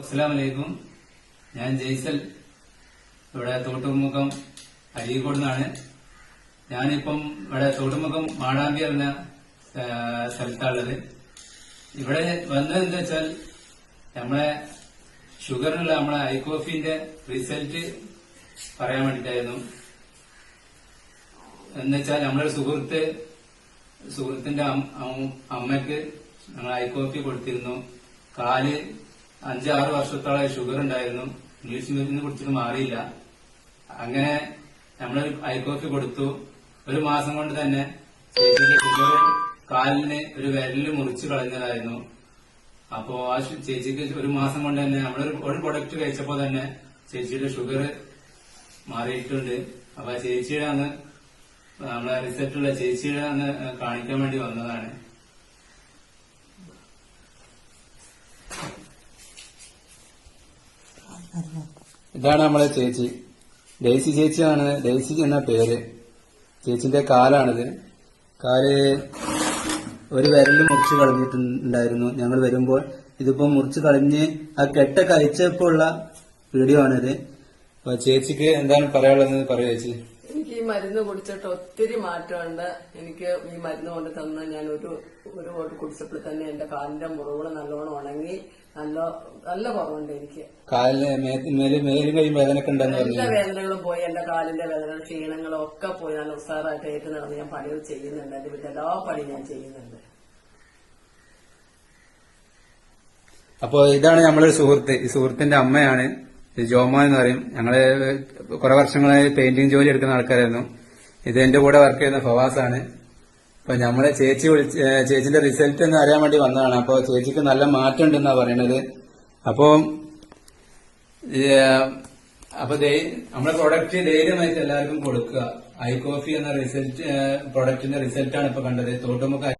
അസ്സലാമലൈക്കും. ഞാൻ ജയ്സൽ, ഇവിടെ തോട്ടുമുഖം അരീക്കോട് നിന്നാണ്. ഞാനിപ്പം ഇവിടെ തോട്ടുമുഖം മാടാമ്പി എന്ന സ്ഥലത്താണുള്ളത്. ഇവിടെ വന്നതെന്താ വെച്ചാൽ നമ്മളെ ഷുഗറിനുള്ള നമ്മളെ ഐകോഫിന്റെ റിസൾട്ട് പറയാൻ വേണ്ടിട്ടായിരുന്നു. എന്നുവെച്ചാൽ നമ്മളൊരു സുഹൃത്തിന്റെ അമ്മയ്ക്ക് ഞങ്ങൾ ഐകോഫി കൊടുത്തിരുന്നു. കാല് 5-6 വർഷത്തോളം ഷുഗർ ഉണ്ടായിരുന്നു. ഇംഗ്ലീഷ് മരുന്ന് കുടിച്ചിട്ട് മാറിയില്ല. അങ്ങനെ നമ്മളൊരു ഐകോഫി കൊടുത്തു. 1 മാസം കൊണ്ട് തന്നെ ചേച്ചിയുടെ ഷുഗർ കാലിന് ഒരു വിരലിൽ മുറിച്ച് കളഞ്ഞതായിരുന്നു. അപ്പോ ആ ചേച്ചിക്ക് 1 മാസം കൊണ്ട് തന്നെ നമ്മളൊരു പ്രൊഡക്റ്റ് കഴിച്ചപ്പോ തന്നെ ചേച്ചിയുടെ ഷുഗർ മാറിയിട്ടുണ്ട്. അപ്പൊ ചേച്ചിയുടെ അന്ന് നമ്മളെ റിസൾട്ടുള്ള ചേച്ചിയുടെ അന്ന് കാണിക്കാൻ വേണ്ടി വന്നതാണ്. ഇതാണ് നമ്മളെ ചേച്ചി, ഡെയ്സി ചേച്ചിയാണ്. ഡെയ്സി എന്ന പേര്. ചേച്ചിന്റെ കാലാണിത്. കാല് ഒരു വിരല് മുറിച്ച് കളഞ്ഞിട്ടുണ്ടായിരുന്നു ഞങ്ങൾ വരുമ്പോൾ. ഇതിപ്പോ മുറിച്ച് കളഞ്ഞ് ആ കെട്ടൊക്കെ അയച്ചപ്പോ ഉള്ള വീഡിയോ ആണിത്. അപ്പൊ ചേച്ചിക്ക് എന്താണ് പറയാനുള്ളത് പറയൂ ചേച്ചി. എനിക്ക് ഈ മരുന്ന് കുടിച്ചിട്ട് ഒത്തിരി മാറ്റമുണ്ട്. എനിക്ക് ഈ മരുന്ന് കൊണ്ട് തന്ന ഞാൻ ഒരു ബോട്ട് കുടിച്ചപ്പോൾ തന്നെ എന്റെ കാലിന്റെ മുറിവുകൾ നല്ലോണം ഉണങ്ങി നല്ല കുറവുണ്ട്. എനിക്ക് കാലിന് മേലും കൈ വേദനയൊക്കെ ഉണ്ടെന്ന് എല്ലാ വേദനകളും പോയി, എന്റെ കാലിന്റെ വേദന ക്ഷീണങ്ങളും ഒക്കെ പോയി. നല്ല ഉത്സാഹമായിട്ട് ഏറ്റു നടന്ന് ഞാൻ പണികൾ ചെയ്യുന്നുണ്ട്. എന്റെ വീട്ടിൽ എല്ലാ പണി ഞാൻ ചെയ്യുന്നുണ്ട്. അപ്പോ ഇതാണ് നമ്മളൊരു സുഹൃത്ത്. ഈ സുഹൃത്തിന്റെ അമ്മയാണ് ജോമോൻ എന്ന് പറയും. ഞങ്ങള് കുറെ വർഷങ്ങളായി പെയിന്റിംഗ് ജോലി എടുക്കുന്ന ആൾക്കാരായിരുന്നു. ഇത് എന്റെ കൂടെ വർക്ക് ചെയ്യുന്ന ഫവാസാണ്. അപ്പൊ നമ്മളെ ചേച്ചിന്റെ റിസൾട്ട് എന്ന് അറിയാൻ വേണ്ടി വന്നതാണ്. അപ്പൊ ചേച്ചിക്ക് നല്ല മാറ്റം ഉണ്ടെന്നാ പറയണത്. അപ്പൊ നമ്മളെ പ്രൊഡക്റ്റ് ധൈര്യമായിട്ട് എല്ലാവർക്കും കൊടുക്കുക. ഐകോഫി എന്ന പ്രൊഡക്റ്റിന്റെ റിസൾട്ടാണ് ഇപ്പൊ കണ്ടത്. തോട്ടുമുഖ